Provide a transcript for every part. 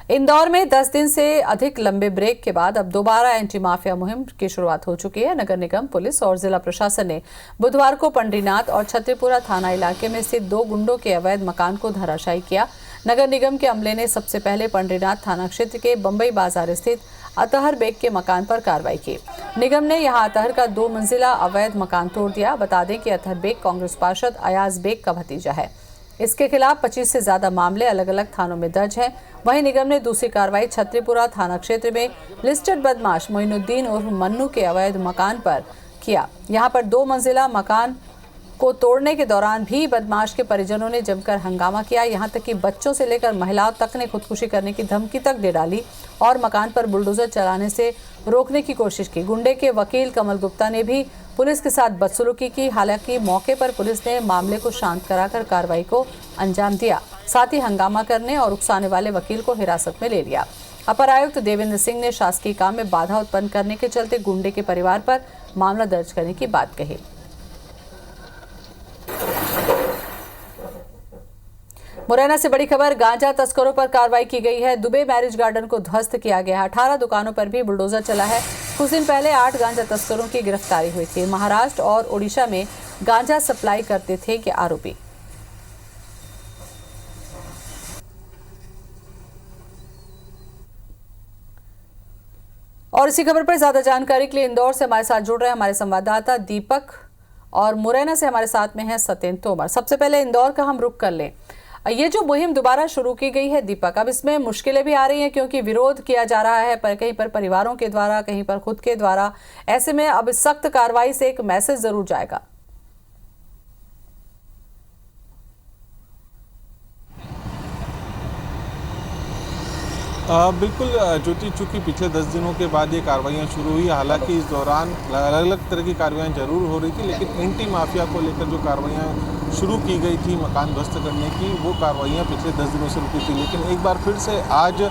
इंदौर में 10 दिन से अधिक लंबे ब्रेक के बाद अब दोबारा एंटी माफिया मुहिम की शुरुआत हो चुकी है। नगर निगम, पुलिस और जिला प्रशासन ने बुधवार को पंडरीनाथ और छत्तीपुरा थाना इलाके में स्थित 2 गुंडों के अवैध मकान को धराशायी किया। नगर निगम के अमले ने सबसे पहले पंडरीनाथ थाना क्षेत्र के बंबई बाजार स्थित अतहर बेग के मकान पर कार्रवाई की। निगम ने यहां अतहर का 2 मंजिला अवैध मकान तोड़ दिया। बता दें कि अतहर बेग कांग्रेस पार्षद अयाज बेग का भतीजा है। इसके खिलाफ 25 से ज्यादा मामले अलग अलग थानों में दर्ज हैं। वहीं निगम ने दूसरी कार्रवाई छत्तीपुरा थाना क्षेत्र में लिस्टेड बदमाश मोइनुद्दीन उर्फ मन्नू के अवैध मकान पर किया। यहां पर 2 मंजिला मकान को तोड़ने के दौरान भी बदमाश के परिजनों ने जमकर हंगामा किया। यहां तक कि बच्चों से लेकर महिलाओं तक ने खुदकुशी करने की धमकी तक दे डाली और मकान पर बुलडोजर चलाने से रोकने की कोशिश की। गुंडे के वकील कमल गुप्ता ने भी पुलिस के साथ बदसलूकी की। हालांकि मौके पर पुलिस ने मामले को शांत कराकर कार्रवाई को अंजाम दिया। साथ ही हंगामा करने और उकसाने वाले वकील को हिरासत में ले लिया। अपर आयुक्त देवेंद्र सिंह ने शासकीय काम में बाधा उत्पन्न करने के चलते गुंडे के परिवार पर मामला दर्ज करने की बात कही। मुरैना से बड़ी खबर, गांजा तस्करों पर कार्रवाई की गई है। दुबे मैरिज गार्डन को ध्वस्त किया गया है। 18 दुकानों पर भी बुलडोजर चला है। कुछ दिन पहले 8 गांजा तस्करों की गिरफ्तारी हुई थी। महाराष्ट्र और ओडिशा में गांजा सप्लाई करते थे ये आरोपी। और इसी खबर पर ज्यादा जानकारी के लिए इंदौर से हमारे साथ जुड़ रहे हैं हमारे संवाददाता दीपक और मुरैना से हमारे साथ में है सत्येंद्र तोमर। सबसे पहले इंदौर का हम रुख कर लें। ये जो मुहिम दोबारा शुरू की गई है दीपक, अब इसमें मुश्किलें भी आ रही हैं क्योंकि विरोध किया जा रहा है, पर कहीं पर परिवारों के द्वारा, कहीं पर खुद के द्वारा। ऐसे में अब सख्त कार्रवाई से एक मैसेज जरूर जाएगा। बिल्कुल ज्योति, चूंकि पिछले 10 दिनों के बाद ये कार्रवाइयाँ शुरू हुई। हालांकि इस दौरान अलग अलग तरह की कार्रवाइयाँ जरूर हो रही थी, लेकिन एंटी माफिया को लेकर जो कार्रवाइयाँ शुरू की गई थी मकान ध्वस्त करने की, वो कार्रवाइयाँ पिछले 10 दिनों से रुकी थी। लेकिन एक बार फिर से आज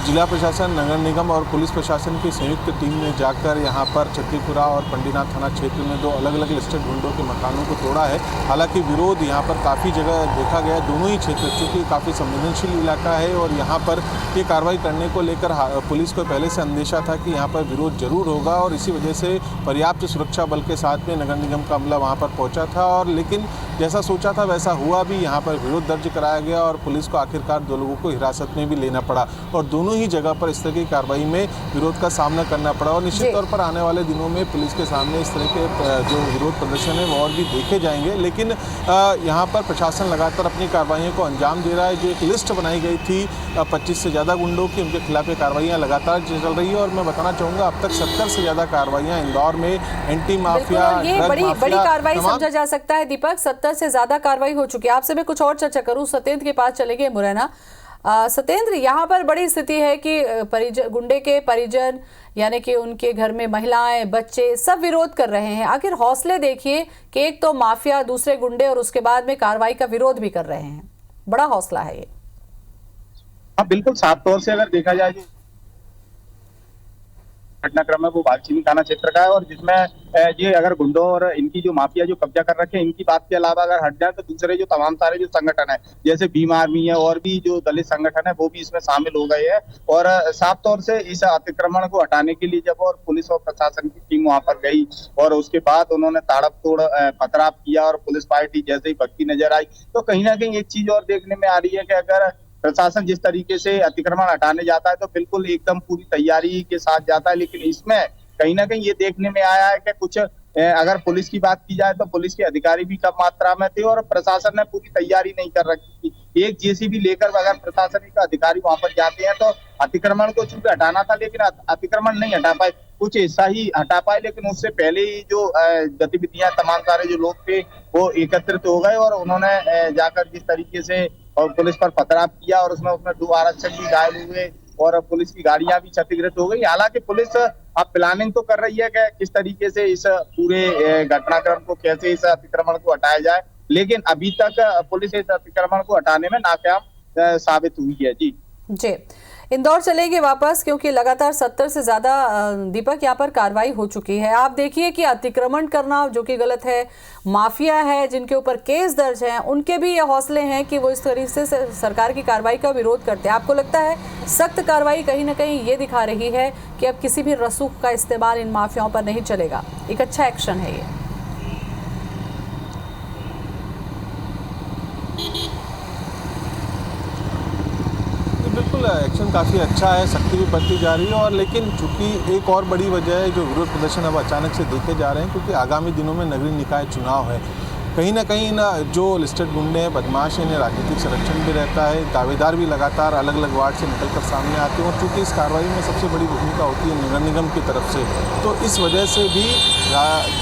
जिला प्रशासन, नगर निगम और पुलिस प्रशासन की संयुक्त टीम ने जाकर यहाँ पर छत्तीपुरा और पंडरीनाथ थाना क्षेत्र में 2 अलग अलग लिस्टेड गुंडों के मकानों को तोड़ा है। हालांकि विरोध यहाँ पर काफ़ी जगह देखा गया। दोनों ही क्षेत्र, चूँकि काफ़ी संवेदनशील इलाका है और यहाँ पर ये कार्रवाई करने को लेकर पुलिस को पहले से अंदेशा था कि यहाँ पर विरोध जरूर होगा और इसी वजह से पर्याप्त सुरक्षा बल के साथ में नगर निगम का अमला वहाँ पर पहुँचा था। और लेकिन जैसा सोचा था वैसा हुआ भी। यहाँ पर विरोध दर्ज कराया गया और पुलिस को आखिरकार 2 लोगों को हिरासत में भी लेना पड़ा और दोनों ही जगह पर इस तरह की कार्रवाई में विरोध का सामना करना पड़ा। और निश्चित तौर पर आने वाले दिनों में पुलिस के सामने इस तरह के जो विरोध प्रदर्शन है वो और भी देखे जाएंगे। लेकिन यहाँ पर प्रशासन लगातार अपनी कार्रवाइयों को अंजाम दे रहा है। जो एक लिस्ट बनाई गई थी 25 से ज़्यादा गुंडों की, उनके खिलाफ ये कार्रवाइयाँ लगातार चल रही है। और मैं बताना चाहूँगा अब तक 70 से ज़्यादा कार्रवाइयाँ इंदौर में एंटी माफिया, बड़ी कार्रवाई समझा जा सकता है दीपक। 70 से ज्यादा कार्रवाई हो चुकी है। आपसे मैं कुछ और चर्चा करूं, सत्येंद्र के पास चलेंगे मुरैना। सत्येंद्र, यहाँ पर बड़ी स्थिति है कि गुंडे के परिजन यानी कि उनके घर में महिलाएं, बच्चे सब विरोध कर रहे हैं। आखिर हौसले देखिए कि एक तो माफिया, दूसरे गुंडे और उसके बाद में कार्रवाई का विरोध भी कर रहे हैं। बड़ा हौसला है ये। हाँ बिल्कुल, साफ तौर से अगर देखा जाए घटनाक्रम है वो बालचीनी थाना क्षेत्र का है और जिसमें ये अगर गुंडों और इनकी जो माफिया जो कब्जा कर रखे हैं इनकी बात के अलावा अगर हट जाए तो दूसरे जो तमाम सारे जो संगठन है जैसे भीम आर्मी है और भी जो दलित संगठन है वो भी इसमें शामिल हो गए हैं। और साफ तौर से इस अतिक्रमण को हटाने के लिए जब और पुलिस और प्रशासन की टीम वहां पर गई और उसके बाद उन्होंने ताड़प-तोड़ पथराव किया और पुलिस पार्टी जैसे ही भगती नजर आई, तो कहीं ना कहीं एक चीज और देखने में आ रही है कि अगर प्रशासन जिस तरीके से अतिक्रमण हटाने जाता है तो बिल्कुल एकदम पूरी तैयारी के साथ जाता है। लेकिन इसमें कहीं ना कहीं ये देखने में आया है कि कुछ अगर पुलिस की बात की जाए तो पुलिस के अधिकारी भी कम मात्रा में थे और प्रशासन ने पूरी तैयारी नहीं कर रखी थी। एक जेसीबी लेकर अगर प्रशासनिक अधिकारी वहां पर जाते हैं तो अतिक्रमण को चूंकि हटाना था लेकिन अतिक्रमण नहीं हटा पाए, कुछ हिस्सा ही हटा पाए। लेकिन उससे पहले ही जो गतिविधियां तमाम सारे जो लोग थे वो एकत्रित हो गए और उन्होंने जाकर जिस तरीके से और पुलिस पर पथराव किया और उसमें 2 आरक्षक भी घायल हुए और पुलिस की गाड़ियां भी क्षतिग्रस्त हो गई। हालांकि पुलिस अब प्लानिंग तो कर रही है कि किस तरीके से इस पूरे घटनाक्रम को, कैसे इस अतिक्रमण को हटाया जाए, लेकिन अभी तक पुलिस इस अतिक्रमण को हटाने में नाकाम साबित हुई है। जी जी, इंदौर चलेंगे वापस क्योंकि लगातार 70 से ज्यादा दीपक यहाँ पर कार्रवाई हो चुकी है। आप देखिए कि अतिक्रमण करना जो कि गलत है, माफिया है जिनके ऊपर केस दर्ज हैं, उनके भी ये हौसले हैं कि वो इस तरीके से सरकार की कार्रवाई का विरोध करते हैं। आपको लगता है सख्त कार्रवाई कहीं ना कहीं ये दिखा रही है कि अब किसी भी रसूख का इस्तेमाल इन माफियाओं पर नहीं चलेगा, एक अच्छा एक्शन है ये? बिल्कुल एक्शन काफ़ी अच्छा है, सख्ती भी बढ़ती जा रही है। और लेकिन चूंकि एक और बड़ी वजह है जो विरोध प्रदर्शन अब अचानक से देखे जा रहे हैं, क्योंकि आगामी दिनों में नगरीय निकाय चुनाव है। कहीं ना कहीं जो लिस्टेड गुंडे हैं, बदमाश हैं, इन्हें राजनीतिक संरक्षण भी रहता है। दावेदार भी लगातार अलग अलग वार्ड से निकलकर सामने आते हैं और चूँकि इस कार्रवाई में सबसे बड़ी भूमिका होती है नगर निगम की तरफ से, तो इस वजह से भी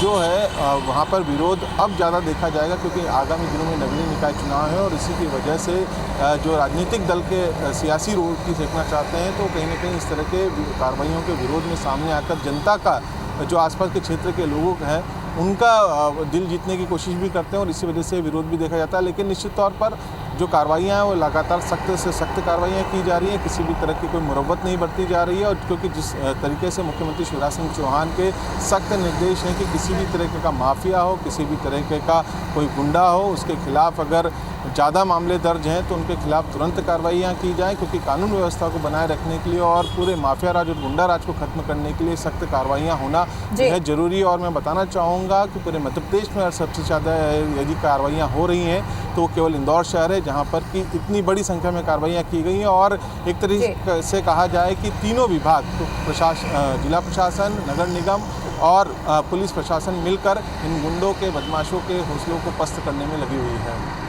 जो है वहाँ पर विरोध अब ज़्यादा देखा जाएगा, क्योंकि आगामी दिनों में नगरीय निकाय चुनाव है। और इसी की वजह से जो राजनीतिक दल के सियासी रोड की सेकना चाहते हैं, तो कहीं ना कहीं इस तरह के कार्रवाइयों के विरोध में सामने आकर जनता का, जो आसपास के क्षेत्र के लोगों का है, उनका दिल जीतने की कोशिश भी करते हैं और इसी वजह से विरोध भी देखा जाता है। लेकिन निश्चित तौर पर जो कार्रवाइयाँ हैं वो लगातार सख्त से सख्त कार्रवाइयाँ की जा रही हैं, किसी भी तरह की कोई मुरव्वत नहीं बरती जा रही है। और क्योंकि जिस तरीके से मुख्यमंत्री शिवराज सिंह चौहान के सख्त निर्देश हैं कि किसी भी तरीके का माफिया हो, किसी भी तरीके का कोई गुंडा हो, उसके खिलाफ अगर ज़्यादा मामले दर्ज हैं तो उनके खिलाफ तुरंत कार्रवाइयाँ की जाएँ, क्योंकि कानून व्यवस्था को बनाए रखने के लिए और पूरे माफिया राज और गुंडा राज को खत्म करने के लिए सख्त कार्रवाइयाँ होना है जरूरी। और मैं बताना चाहूँगा कि पूरे मध्य प्रदेश में सबसे ज़्यादा यदि कार्रवाइयाँ हो रही हैं तो केवल इंदौर शहर है जहाँ पर कि इतनी बड़ी संख्या में कार्रवाइयाँ की गई हैं। और एक तरीके से कहा जाए कि तीनों विभाग, तो प्रशासन, जिला प्रशासन, नगर निगम और पुलिस प्रशासन मिलकर इन गुंडों के, बदमाशों के हौसलों को पस्त करने में लगी हुई है।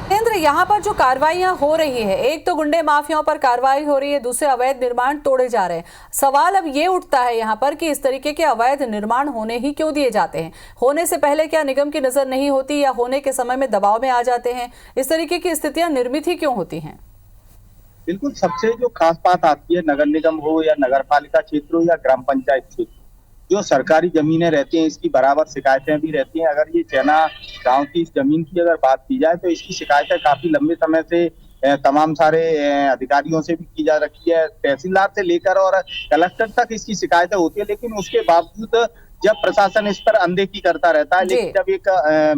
केंद्र, यहाँ पर जो कार्रवाइयां हो रही है, एक तो गुंडे माफियाओं पर कार्रवाई हो रही है, दूसरे अवैध निर्माण तोड़े जा रहे हैं। सवाल अब ये उठता है यहाँ पर कि इस तरीके के अवैध निर्माण होने ही क्यों दिए जाते हैं? होने से पहले क्या निगम की नजर नहीं होती या होने के समय में दबाव में आ जाते हैं? इस तरीके की स्थितियां निर्मित ही क्यों होती हैं? बिल्कुल, सबसे जो खास बात आती है, नगर निगम हो या नगर पालिका क्षेत्र हो या ग्राम पंचायत क्षेत्र, जो सरकारी जमीनें रहती हैं इसकी बराबर शिकायतें भी रहती हैं। अगर ये चैना गांव की इस जमीन की अगर बात की जाए तो इसकी शिकायतें काफी लंबे समय से तमाम सारे अधिकारियों से भी की जा रखी है, तहसीलदार से लेकर और कलेक्टर तक इसकी शिकायतें होती है। लेकिन उसके बावजूद जब प्रशासन इस पर अनदेखी करता रहता है, लेकिन जब एक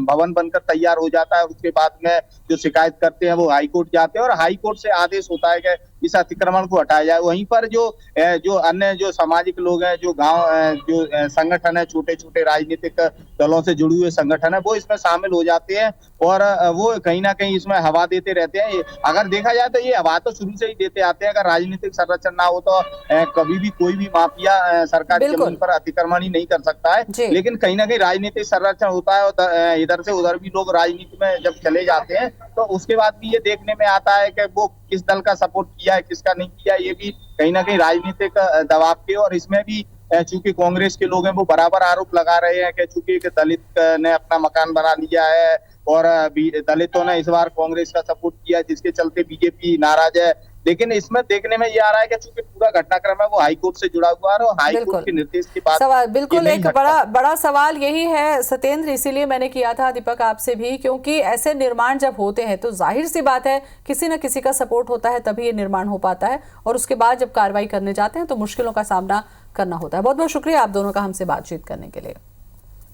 भवन बनकर तैयार हो जाता है उसके बाद में जो शिकायत करते हैं वो हाई कोर्ट जाते हैं और हाई कोर्ट से आदेश होता है कि इस अतिक्रमण को हटाया जाए। वहीं पर जो अन्य जो सामाजिक लोग हैं, जो गांव जो संगठन है, छोटे छोटे राजनीतिक दलों से जुड़े हुए संगठन है, वो इसमें शामिल हो जाते हैं और वो कहीं ना कहीं इसमें हवा देते रहते हैं। अगर देखा जाए तो ये हवा तो शुरू से ही देते आते हैं। अगर राजनीतिक संरक्षण ना हो तो कभी भी कोई भी माफिया सरकारी जमीन पर अतिक्रमण ही नहीं कर सकता है। लेकिन कहीं ना कहीं राजनीतिक संरक्षण होता है और इधर से उधर भी लोग राजनीति में जब चले जाते हैं तो उसके बाद भी ये देखने में आता है कि वो किस दल का सपोर्ट किया है, किसका नहीं किया, ये भी कहीं ना कहीं राजनीतिक दबाव के। और इसमें भी चूंकि कांग्रेस के लोग हैं वो बराबर आरोप लगा रहे हैं कि चूंकि दलित ने अपना मकान बना लिया है और दलितों ने इस बार कांग्रेस का सपोर्ट किया, जिसके चलते बीजेपी नाराज है। लेकिन इसमें देखने में ये आ रहा है कि चूंकि पूरा घटनाक्रम है वो हाई कोर्ट से जुड़ा हुआ है और हाई कोर्ट के निर्देश के बाद सवाल बिल्कुल एक बड़ा सवाल यही है सत्येंद्र, इसीलिए मैंने किया था दीपक आपसे भी, क्योंकि ऐसे निर्माण जब होते हैं तो जाहिर सी बात है किसी न किसी का सपोर्ट होता है तभी ये निर्माण हो पाता है और उसके बाद जब कार्रवाई करने जाते हैं तो मुश्किलों का सामना करना होता है। बहुत बहुत शुक्रिया आप दोनों का हमसे बातचीत करने के लिए।